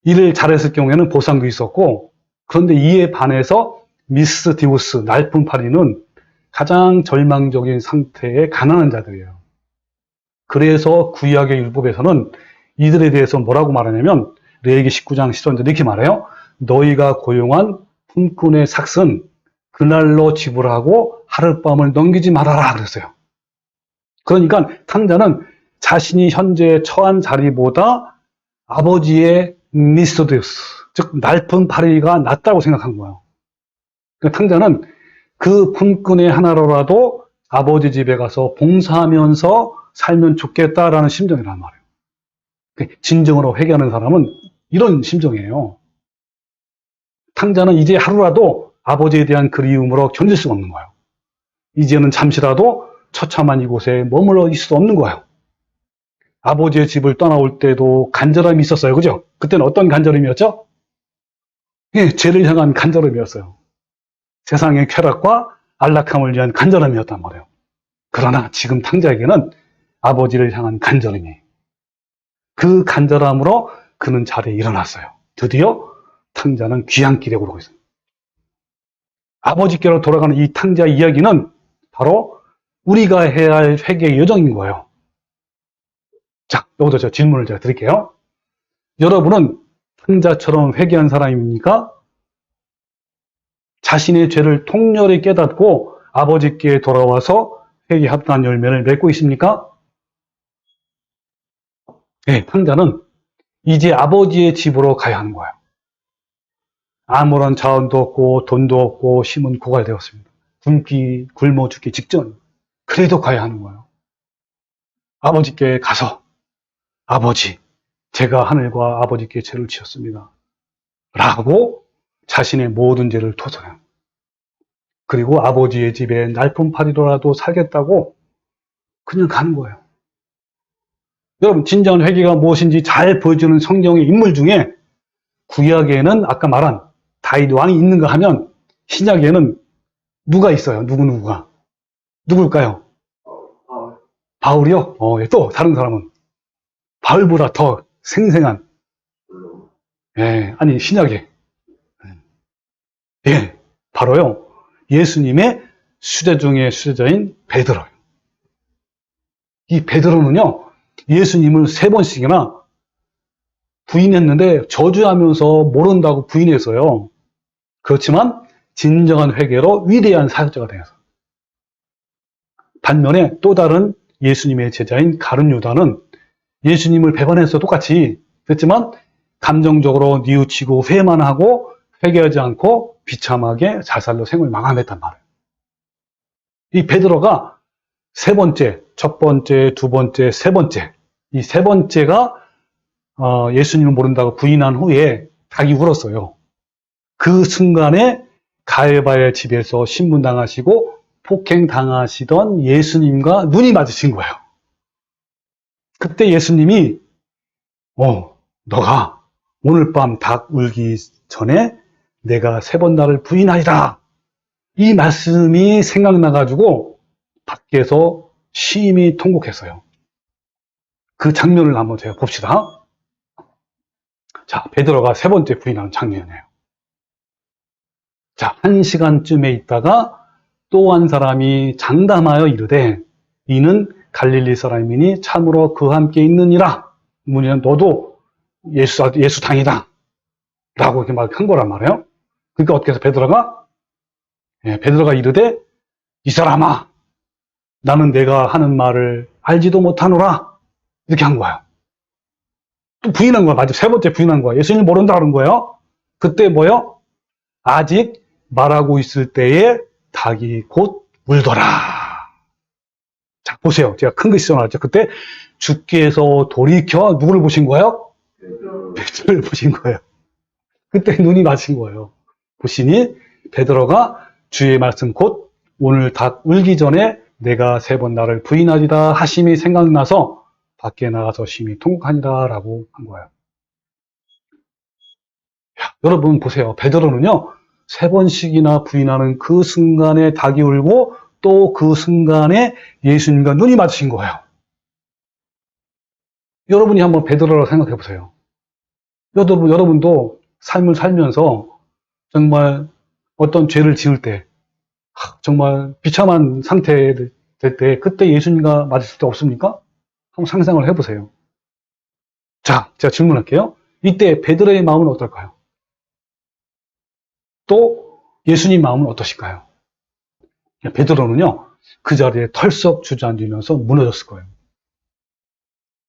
일을 잘했을 경우에는 보상도 있었고, 그런데 이에 반해서 미스 디우스, 날품팔이는 가장 절망적인 상태의 가난한 자들이에요. 그래서 구약의 율법에서는 이들에 대해서 뭐라고 말하냐면, 레위기 19장 10절에 이렇게 말해요. 너희가 고용한 품꾼의 삭은 그날로 지불하고 하룻밤을 넘기지 말아라 그랬어요. 그러니까 탕자는 자신이 현재 처한 자리보다 아버지의 미스터디우스, 즉 날품팔이가 낫다고 생각한 거예요. 그러니까 탕자는 그 품꾼의 하나로라도 아버지 집에 가서 봉사하면서 살면 좋겠다라는 심정이란 말이에요. 진정으로 회개하는 사람은 이런 심정이에요. 탕자는 이제 하루라도 아버지에 대한 그리움으로 견딜 수가 없는 거예요. 이제는 잠시라도 처참한 이곳에 머물러 있을 수 없는 거예요. 아버지의 집을 떠나올 때도 간절함이 있었어요. 그죠? 그때는 어떤 간절함이었죠? 예, 죄를 향한 간절함이었어요. 세상의 쾌락과 안락함을 위한 간절함이었단 말이에요. 그러나 지금 탕자에게는 아버지를 향한 간절함이, 그 간절함으로 그는 자리에 일어났어요. 드디어 탕자는 귀향길에 오르고 있어요. 아버지께로 돌아가는 이 탕자 이야기는 바로 우리가 해야 할 회개의 여정인 거예요. 자, 여기서 제가 질문을 드릴게요. 여러분은 탕자처럼 회개한 사람입니까? 자신의 죄를 통렬히 깨닫고 아버지께 돌아와서 회개 합당한 열매를 맺고 있습니까? 네, 탕자는 이제 아버지의 집으로 가야 하는 거예요. 아무런 자원도 없고 돈도 없고 힘은 고갈되었습니다. 굶어 죽기 직전. 그래도 가야 하는 거예요. 아버지께 가서 아버지, 제가 하늘과 아버지께 죄를 지었습니다. 라고 자신의 모든 죄를 토설해요. 그리고 아버지의 집에 날품팔이로라도 살겠다고 그냥 가는 거예요. 여러분, 진정한 회개가 무엇인지 잘 보여주는 성경의 인물 중에 구약에는 아까 말한 다윗 왕이 있는가 하면 신약에는 누가 있어요? 누구가? 누굴까요? 바울이요? 또 다른 사람은? 바울보다 더 생생한, 아니 신약에, 바로요 예수님의 수제 중의 수제자인 베드로예요. 이 베드로는요 예수님을 3번씩이나 부인했는데 저주하면서 모른다고 부인했어요. 그렇지만 진정한 회개로 위대한 사역자가 되었어요. 반면에 또 다른 예수님의 제자인 가룟 유다는 예수님을 배반해서 똑같이 됐지만 감정적으로 뉘우치고 회만 하고 회개하지 않고 비참하게 자살로 생을 마감했단 말이에요. 이 베드로가 3번째, 첫 번째, 두 번째, 3번째, 이 3번째가 예수님을 모른다고 부인한 후에 닭이 울었어요. 그 순간에 가야바의 집에서 신문당하시고 폭행당하시던 예수님과 눈이 마주친 거예요. 그때 예수님이 너가 오늘 밤 닭 울기 전에 내가 3번 나를 부인하리라, 이 말씀이 생각나가지고 밖에서 심히 통곡했어요. 그 장면을 한번 제가 봅시다. 자, 베드로가 3번째 부인하는 장면이에요. 자, 1시간쯤에 있다가 또 한 사람이 장담하여 이르되 이는 갈릴리 사람이니 참으로 그와 함께 있느니라. 뭐냐면 너도 예수 당이다 라고 이렇게 막 한 거란 말이에요. 그러니까 어떻게 해서 베드로가 이르되 이 사람아, 나는 내가 하는 말을 알지도 못하노라, 이렇게 한 거예요. 또 부인한 거야. 마지막 3번째 부인한 거야. 예수님 모른다 그런 거예요. 그때 뭐요? 아직 말하고 있을 때에 닭이 곧 울더라. 자, 보세요. 제가 큰 글씨 써놨죠. 그때 주께서 돌이켜 누구를 보신 거예요? 베드로를 보신 거예요. 그때 눈이 마신 거예요. 보시니 베드로가 주의 말씀 곧 오늘 닭 울기 전에 내가 3번 나를 부인하리라 하심이 생각나서 밖에 나가서 심히 통곡하니라 라고 한 거예요. 야, 여러분 보세요. 베드로는요 3번씩이나 부인하는 그 순간에 닭이 울고 또 그 순간에 예수님과 눈이 마주친 거예요. 여러분이 한번 베드로라고 생각해 보세요. 여러분도 삶을 살면서 정말 어떤 죄를 지을 때 정말 비참한 상태 될 때 그때 예수님과 마주칠 때 없습니까? 한번 상상을 해보세요. 자, 제가 질문할게요. 이때 베드로의 마음은 어떨까요? 또 예수님 마음은 어떠실까요? 베드로는요 그 자리에 털썩 주저앉으면서 무너졌을 거예요.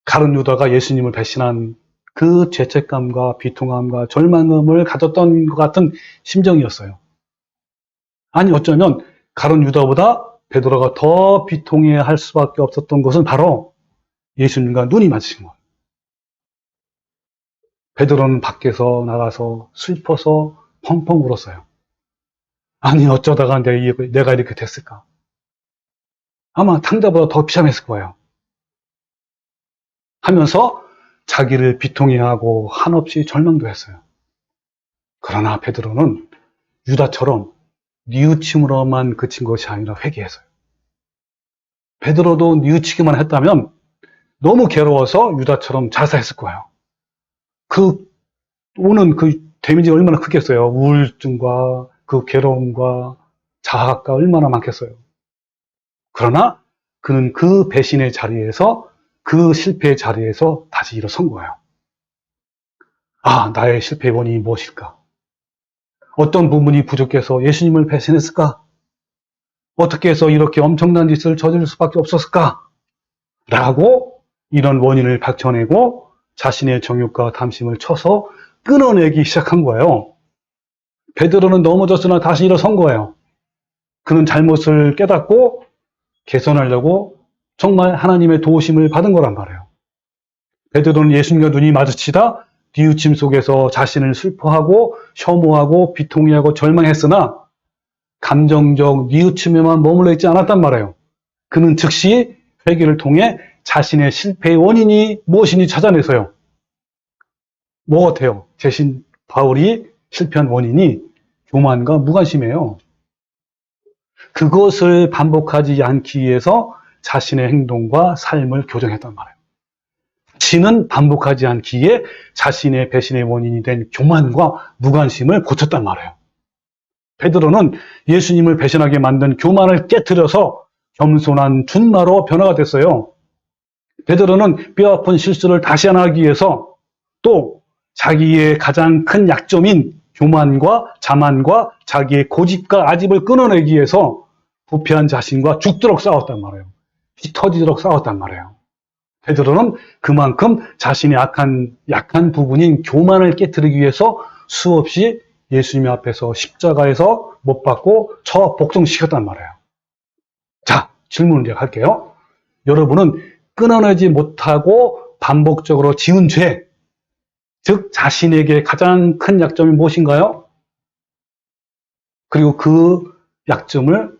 가룟 유다가 예수님을 배신한 그 죄책감과 비통함과 절망감을 가졌던 것 같은 심정이었어요. 아니 어쩌면 가룟 유다보다 베드로가 더 비통해야 할 수밖에 없었던 것은 바로 예수님과 눈이 마주친 거예요. 베드로는 밖에서 나가서 슬퍼서 펑펑 울었어요. 아니 어쩌다가 내가 이렇게 됐을까? 아마 탕자보다 더 비참했을 거예요. 하면서 자기를 비통해하고 한없이 절망도 했어요. 그러나 베드로는 유다처럼 뉘우침으로만 그친 것이 아니라 회개했어요. 베드로도 뉘우치기만 했다면 너무 괴로워서 유다처럼 자살했을 거예요. 오는 그 데미지가 얼마나 크겠어요. 우울증과 그 괴로움과 자학과 얼마나 많겠어요. 그러나 그는 그 배신의 자리에서 그 실패의 자리에서 다시 일어선 거예요. 아, 나의 실패의 원인이 무엇일까? 어떤 부분이 부족해서 예수님을 배신했을까? 어떻게 해서 이렇게 엄청난 짓을 저지를 수밖에 없었을까? 라고 이런 원인을 밝혀내고 자신의 정욕과 탐심을 쳐서 끊어내기 시작한 거예요. 베드로는 넘어졌으나 다시 일어선 거예요. 그는 잘못을 깨닫고 개선하려고 정말 하나님의 도우심을 받은 거란 말이에요. 베드로는 예수님과 눈이 마주치다 뉘우침 속에서 자신을 슬퍼하고 혐오하고 비통해하고 절망했으나 감정적 뉘우침에만 머물러 있지 않았단 말이에요. 그는 즉시 회개를 통해 자신의 실패의 원인이 무엇인지 찾아내서요. 뭐 같아요? 바울이 실패한 원인이 교만과 무관심이에요. 그것을 반복하지 않기 위해서 자신의 행동과 삶을 교정했단 말이에요. 자신은 반복하지 않기에 자신의 배신의 원인이 된 교만과 무관심을 고쳤단 말이에요. 베드로는 예수님을 배신하게 만든 교만을 깨트려서 겸손한 준마로 변화가 됐어요. 베드로는 뼈아픈 실수를 다시 안 하기 위해서 또 자기의 가장 큰 약점인 교만과 자만과 자기의 고집과 아집을 끊어내기 위해서 부패한 자신과 죽도록 싸웠단 말이에요. 피 터지도록 싸웠단 말이에요. 베드로는 그만큼 자신의 약한 부분인 교만을 깨트리기 위해서 수없이 예수님 앞에서 십자가에서 못 박고 복종시켰단 말이에요. 자, 질문을 제가 할게요. 여러분은 끊어내지 못하고 반복적으로 지은 죄, 즉 자신에게 가장 큰 약점이 무엇인가요? 그리고 그 약점을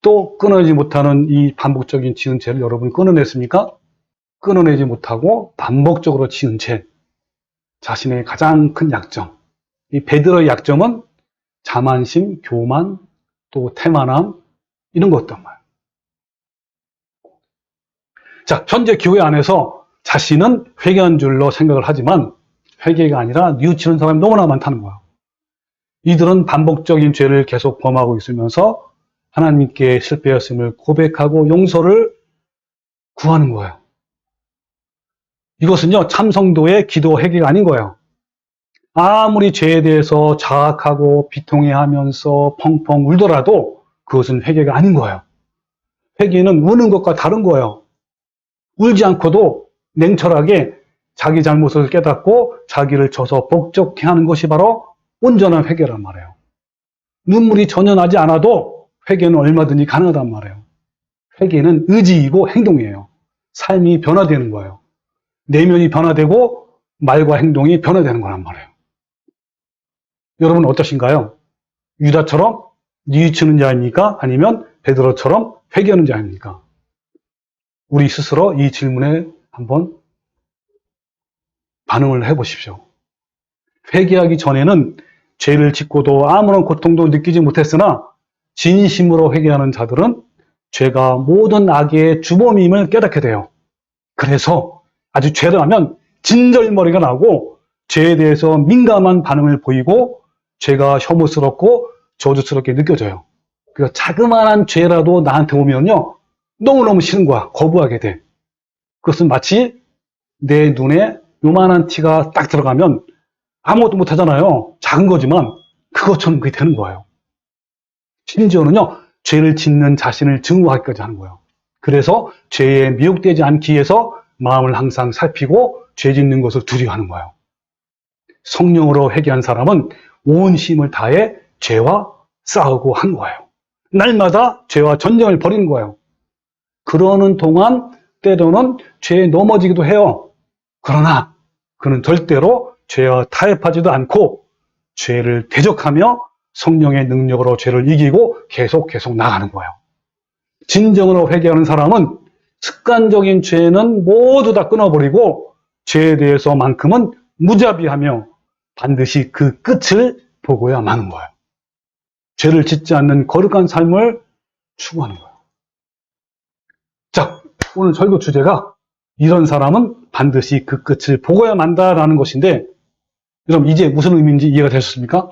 또 끊어내지 못하는 이 반복적인 지은 죄를 여러분 끊어냈습니까? 끊어내지 못하고 반복적으로 지은 죄, 자신의 가장 큰 약점. 이 베드로의 약점은 자만심, 교만, 또 태만함 이런 거였단 말이에요. 자, 현재 교회 안에서 자신은 회개한 줄로 생각을 하지만 회개가 아니라 뉘우치는 사람이 너무나 많다는 거예요. 이들은 반복적인 죄를 계속 범하고 있으면서 하나님께 실패했음을 고백하고 용서를 구하는 거예요. 이것은요, 참성도의 기도 회개가 아닌 거예요. 아무리 죄에 대해서 자학하고 비통해하면서 펑펑 울더라도 그것은 회개가 아닌 거예요. 회개는 우는 것과 다른 거예요. 울지 않고도 냉철하게 자기 잘못을 깨닫고 자기를 쳐서 복종케 하는 것이 바로 온전한 회개란 말이에요. 눈물이 전혀 나지 않아도 회개는 얼마든지 가능하단 말이에요. 회개는 의지이고 행동이에요. 삶이 변화되는 거예요. 내면이 변화되고 말과 행동이 변화되는 거란 말이에요. 여러분은 어떠신가요? 유다처럼 뉘우치는 자입니까? 아니면 베드로처럼 회개하는 자입니까? 우리 스스로 이 질문에 한번 반응을 해보십시오. 회개하기 전에는 죄를 짓고도 아무런 고통도 느끼지 못했으나 진심으로 회개하는 자들은 죄가 모든 악의 주범임을 깨닫게 돼요. 그래서 아주 죄를 하면 진절머리가 나고 죄에 대해서 민감한 반응을 보이고 죄가 혐오스럽고 저주스럽게 느껴져요. 그러니까 자그마한 죄라도 나한테 오면요, 너무너무 싫은 거야. 거부하게 돼. 그것은 마치 내 눈에 요만한 티가 딱 들어가면 아무것도 못 하잖아요. 작은 거지만 그것처럼 그게 되는 거예요. 심지어는요, 죄를 짓는 자신을 증오하기까지 하는 거예요. 그래서 죄에 미혹되지 않기 위해서 마음을 항상 살피고 죄 짓는 것을 두려워하는 거예요. 성령으로 회개한 사람은 온 힘을 다해 죄와 싸우고 한 거예요. 날마다 죄와 전쟁을 벌이는 거예요. 그러는 동안 때로는 죄에 넘어지기도 해요. 그러나 그는 절대로 죄와 타협하지도 않고 죄를 대적하며 성령의 능력으로 죄를 이기고 계속 나가는 거예요. 진정으로 회개하는 사람은 습관적인 죄는 모두 다 끊어버리고 죄에 대해서만큼은 무자비하며 반드시 그 끝을 보고야 마는 거예요. 죄를 짓지 않는 거룩한 삶을 추구하는 거예요. 자, 오늘 설교 주제가 이런 사람은 반드시 그 끝을 보고야 만다라는 것인데, 여러분 이제 무슨 의미인지 이해가 되셨습니까?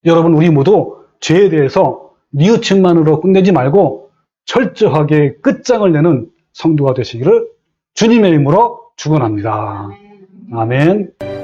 여러분, 우리 모두 죄에 대해서 뉘우침만으로 끝내지 말고 철저하게 끝장을 내는 성도가 되시기를 주님의 이름으로 축원합니다. 아멘.